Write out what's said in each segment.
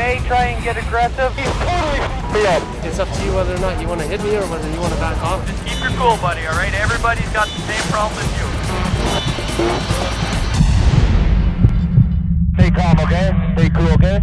may try and get aggressive. He's totally up. It's up to you whether or not you want to hit me or whether you want to back off. Just keep your cool, buddy, all right? Everybody's got the same problem as you. Stay calm, okay? Stay cool, okay?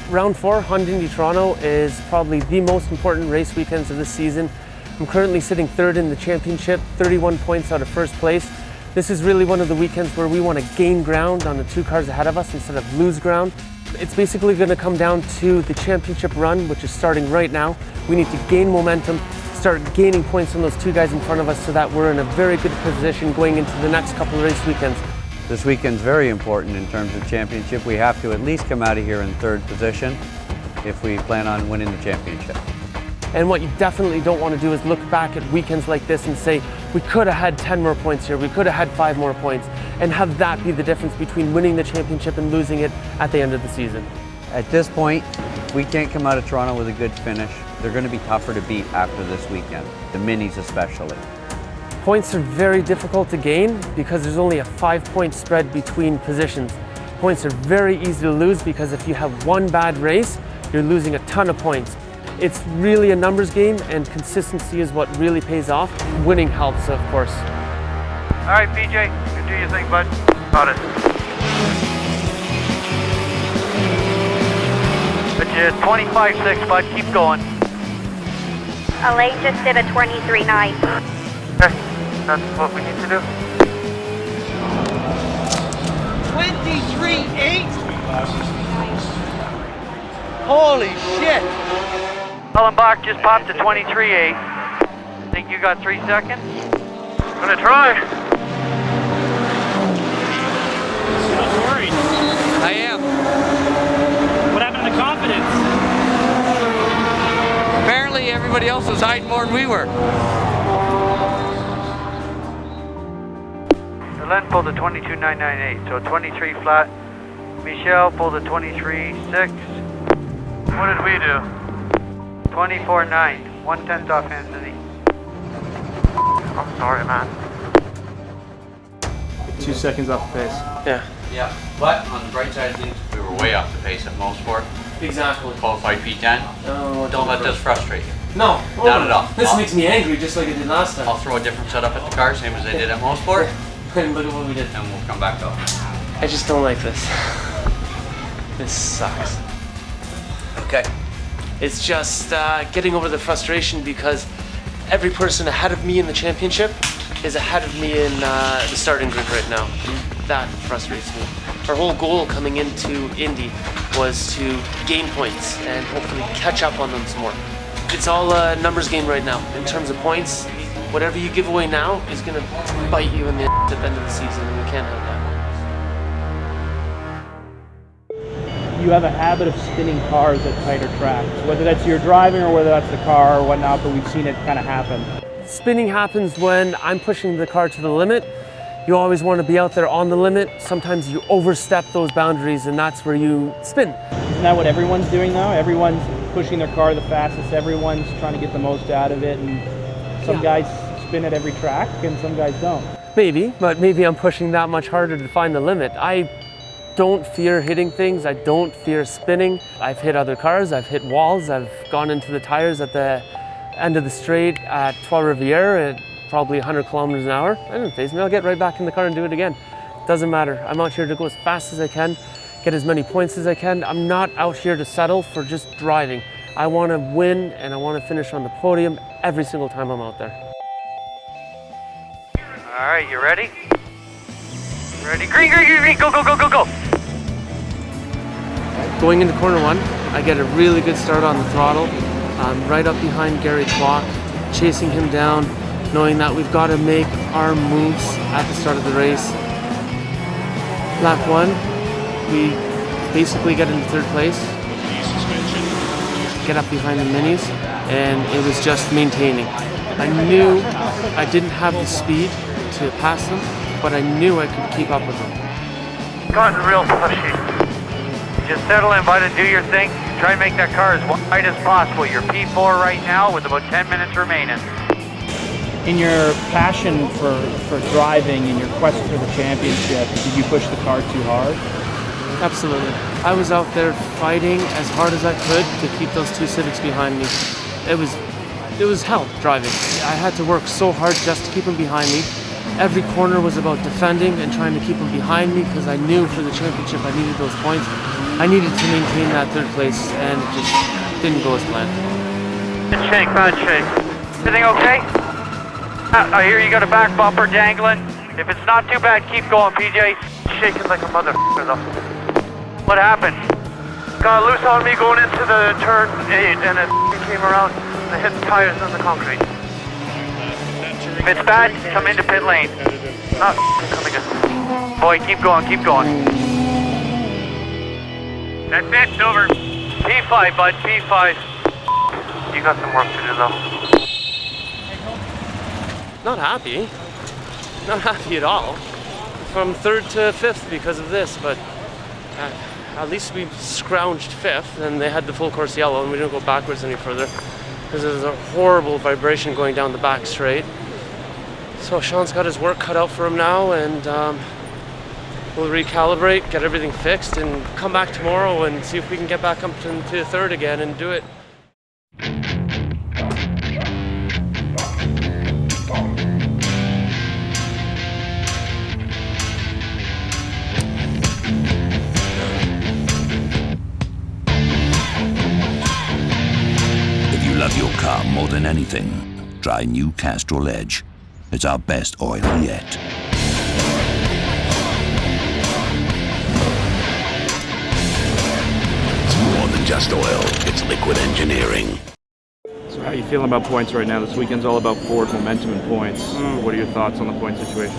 Round 4, Honda Indy Toronto, is probably the most important race weekends of this season. I'm currently sitting 3rd in the championship, 31 points out of 1st place. This is really one of the weekends where we want to gain ground on the 2 cars ahead of us instead of lose ground. It's basically going to come down to the championship run, which is starting right now. We need to gain momentum, start gaining points on those 2 guys in front of us so that we're in a very good position going into the next couple of race weekends. This weekend's very important in terms of championship. We have to at least come out of here in 3rd position if we plan on winning the championship. And what you definitely don't want to do is look back at weekends like this and say, we could have had 10 more points here, we could have had 5 more points, and have that be the difference between winning the championship and losing it at the end of the season. At this point, we can't come out of Toronto with a good finish. They're going to be tougher to beat after this weekend, the minis especially. Points are very difficult to gain because there's only a 5-point spread between positions. Points are very easy to lose because if you have one bad race, you're losing a ton of points. It's really a numbers game, and consistency is what really pays off. Winning helps, of course. All right, PJ, you do your thing, bud. Got it. But you 25.6, bud. Keep going. Elaine just did a 23.9. Okay, that's what we need to do. 23.8? Holy shit! Ellenbach just popped to 23.8. Think you got 3 seconds? Gonna try. Not worried. I am. What happened to the confidence? Apparently everybody else was hiding more than we were. Len pulled a 22.998, so 23 flat. Michelle pulled a 23.6. What did we do? 24.9, 1/10 off Anthony. I'm sorry, man. 2 seconds off the pace. Yeah. Yeah, but on the bright side of things, we were way off the pace at most sport. Exactly. Qualified P10. Oh, Don't let this frustrate you. No. Not at all. This makes me angry just like it did last time. I'll throw a different setup at the car, same as they did at most sport, And look at what we did. and we'll come back up. I just don't like this. This sucks. Okay. It's just getting over the frustration because every person ahead of me in the championship is ahead of me in the starting grid right now. That frustrates me. Our whole goal coming into Indy was to gain points and hopefully catch up on them some more. It's all a numbers game right now. In terms of points, whatever you give away now is going to bite you in the at the end of the season, and we can't have that. You have a habit of spinning cars at tighter tracks, whether that's your driving or whether that's the car or whatnot, but we've seen it kind of happen. Spinning happens when I'm pushing the car to the limit. You always want to be out there on the limit. Sometimes you overstep those boundaries, and that's where you spin. Isn't that what everyone's doing now? Everyone's pushing their car the fastest, everyone's trying to get the most out of it, and some guys spin at every track and some guys don't. Maybe, but maybe I'm pushing that much harder to find the limit. I don't fear hitting things. I don't fear spinning. I've hit other cars, I've hit walls, I've gone into the tires at the end of the straight at Trois Rivières at probably 100 kilometers an hour. That doesn't faze me. I'll get right back in the car and do it again. Doesn't matter. I'm out here to go as fast as I can, get as many points as I can. I'm not out here to settle for just driving. I want to win and I want to finish on the podium every single time I'm out there. All right, you ready? Ready? Green, green, green, green. Go, go, go, go, go. Going into corner 1, I get a really good start on the throttle. I'm right up behind Gary Clock, chasing him down, knowing that we've got to make our moves at the start of the race. Lap 1, we basically get into 3rd place, get up behind the minis, and it was just maintaining. I knew I didn't have the speed to pass them, but I knew I could keep up with them. Gotten real pushy. Just settle in, bud, and do your thing. Try and make that car as wide as possible. You're P4 right now with about 10 minutes remaining. In your passion for driving and your quest for the championship, did you push the car too hard? Absolutely. I was out there fighting as hard as I could to keep those two Civics behind me. It was hell driving. I had to work so hard just to keep them behind me. Every corner was about defending and trying to keep them behind me because I knew for the championship I needed those points. I needed to maintain that third place, and it just didn't go as planned. Bad shake, bad shake. Everything okay? I hear you got a back bumper dangling. If it's not too bad, keep going, PJ. Shaking like a motherfucker though. What happened? Got loose on me going into the turn 8 and it came around and I hit the tires on the concrete. If it's bad, come into pit lane. Not coming in. Boy, keep going, keep going. That's it, it's over. P5, bud, P5. You got some work to do though. Not happy. Not happy at all. From 3rd to 5th because of this, but at least we scrounged 5th and they had the full course yellow and we didn't go backwards any further because there was a horrible vibration going down the back straight. So Sean's got his work cut out for him now, and we'll recalibrate, get everything fixed, and come back tomorrow and see if we can get back up to 3rd again and do it. If you love your car more than anything, try new Castrol Edge. It's our best oil yet. It's more than just oil, it's liquid engineering. So how are you feeling about points right now? This weekend's all about forward momentum and points. What are your thoughts on the point situation?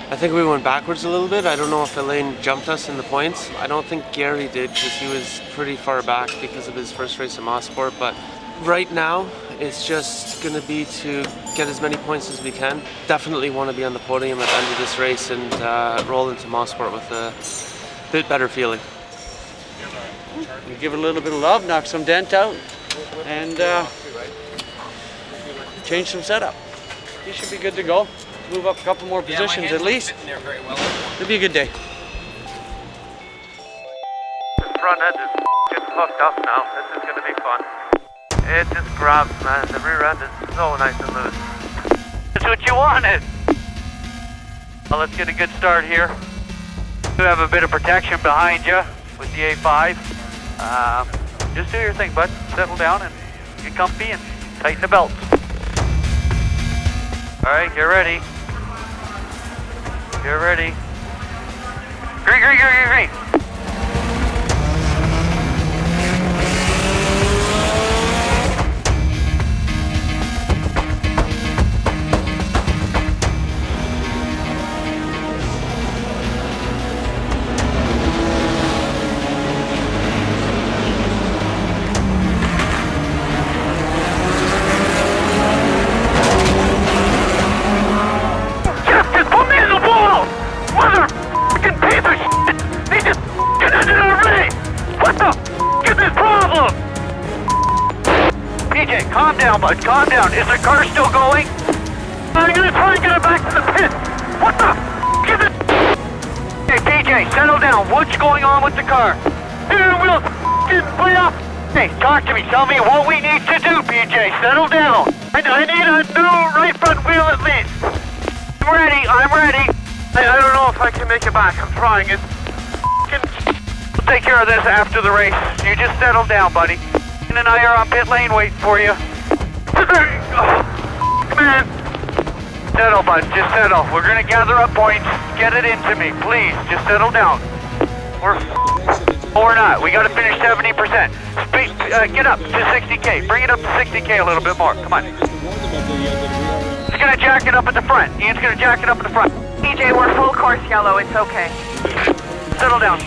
I think we went backwards a little bit. I don't know if Elaine jumped us in the points. I don't think Gary did because he was pretty far back because of his first race in Mosport, but right now, it's just going to be to get as many points as we can. Definitely want to be on the podium at the end of this race and roll into Mosport with a bit better feeling. You give it a little bit of love, knock some dent out, and change some setup. You should be good to go. Move up a couple more positions at least. It'll be a good day. The front end is getting hooked up now. This is going to be fun. It just grabs, man. The rear end is so nice and loose. That's what you wanted. Well, let's get a good start here. You have a bit of protection behind you with the A5. Just do your thing, bud. Settle down and get comfy and tighten the belts. All right, get ready. Get ready. Green, green, green, green, green. Calm down, bud. Calm down. Is the car still going? I'm gonna try and get it back to the pit. What the is it? Hey, PJ, settle down. What's going on with the car? Steering wheel's way off. Hey, talk to me. Tell me what we need to do, PJ. Settle down. I need a new right front wheel at least. I'm ready. I'm ready. I don't know if I can make it back. I'm trying. We'll take care of this after the race. You just settle down, buddy. And I are on pit lane waiting for you. Come on. Settle, bud. Just settle. We're going to gather up points. Get it into me, please. Just settle down. We're not. We got to finish 70%. Get up to 60K. Bring it up to 60K a little bit more. Come on. He's going to jack it up at the front. Ian's going to jack it up at the front. PJ, we're full course yellow. It's okay. Settle down.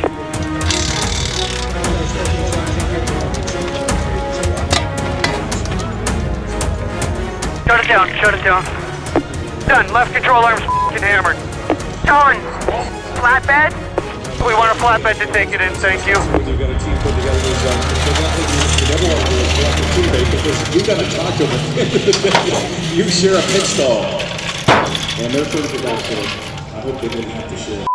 Shut it down, shut it down. Done, left control arm's f***ing hammered. Tone, flatbed? We want a flatbed to take it in, thank you. When you've got a team put together, you never want to collect a teammate because you got to talk to them at the end of the day. You share a pit stall. And they're pretty good guys, so I hope they didn't have to share.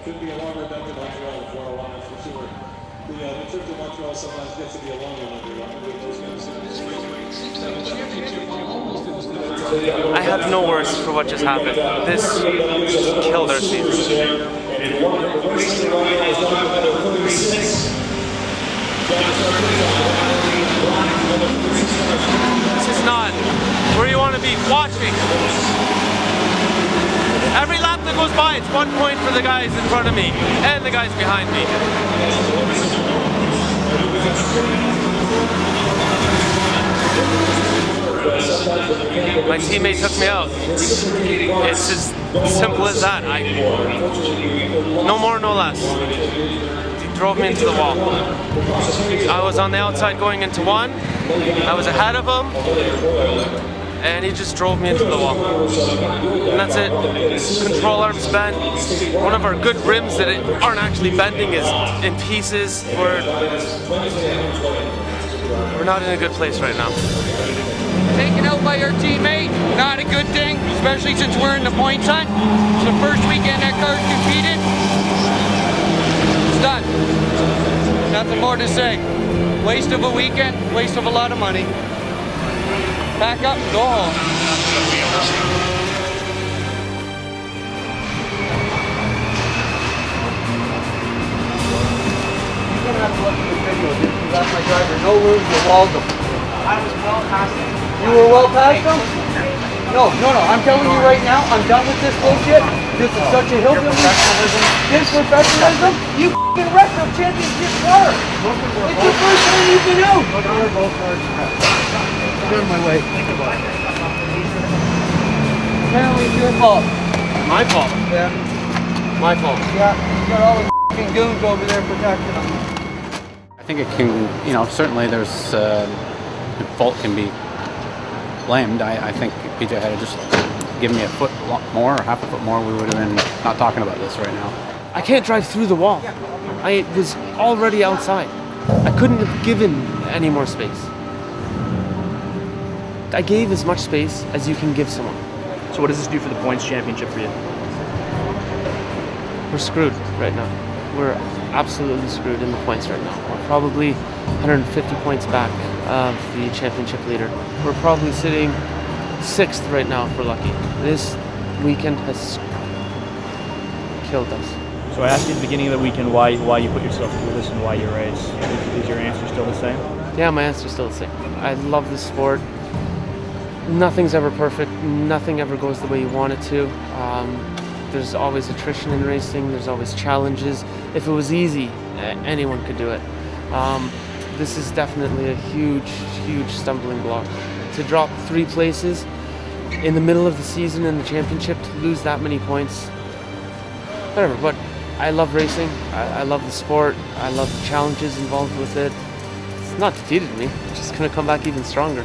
Could be a longer event than Montreal in 401, that's for sure. The trip to Montreal sometimes gets to be a longer one. I have no words for what just happened. This just killed our season. This is not where you want to be watching. Every lap that goes by, it's 1 point for the guys in front of me and the guys behind me. My teammate took me out. It's as simple as that. No more, no less. He drove me into the wall. I was on the outside going into one. I was ahead of him. And he just drove me into the wall. And that's it. Control arm's bent. One of our good rims that aren't actually bending is in pieces. We're not in a good place right now. Taken out by our teammate, not a good thing, especially since we're in the points hunt. It's the first weekend that car's competed. It's done. Nothing more to say. Waste of a weekend, waste of a lot of money. Pack up and go home. You're gonna have to look at the video. That's my driver. No room to wall them. I was well past it. You were well past them? No. I'm telling you right now, I'm done with this bullshit. This is such a hillbilly. Disprofessionalism? You f***ing wrecked a championship car. It's the first time you've been out. Get out of my way. Apparently it's your fault. My fault. Yeah. My fault. Yeah. You got all the f***ing goons over there protecting them. I think it can, certainly there's fault can be blamed. I think if PJ had just given me a foot more or half a foot more, we would have been not talking about this right now. I can't drive through the wall. I was already outside. I couldn't have given any more space. I gave as much space as you can give someone. So what does this do for the points championship for you? We're screwed right now. We're absolutely screwed in the points right now. We're probably 150 points back of the championship leader. We're probably sitting 6th right now if we're lucky. This weekend has killed us. So I asked you at the beginning of the weekend why you put yourself through this and why you race. Is your answer still the same? Yeah, my answer's still the same. I love this sport. Nothing's ever perfect. Nothing ever goes the way you want it to. There's always attrition in racing. There's always challenges. If it was easy, anyone could do it. This is definitely a huge stumbling block. To drop 3 places in the middle of the season in the championship, to lose that many points, whatever. But I love racing. I love the sport. I love the challenges involved with it. It's not defeated me. It's just gonna come back even stronger.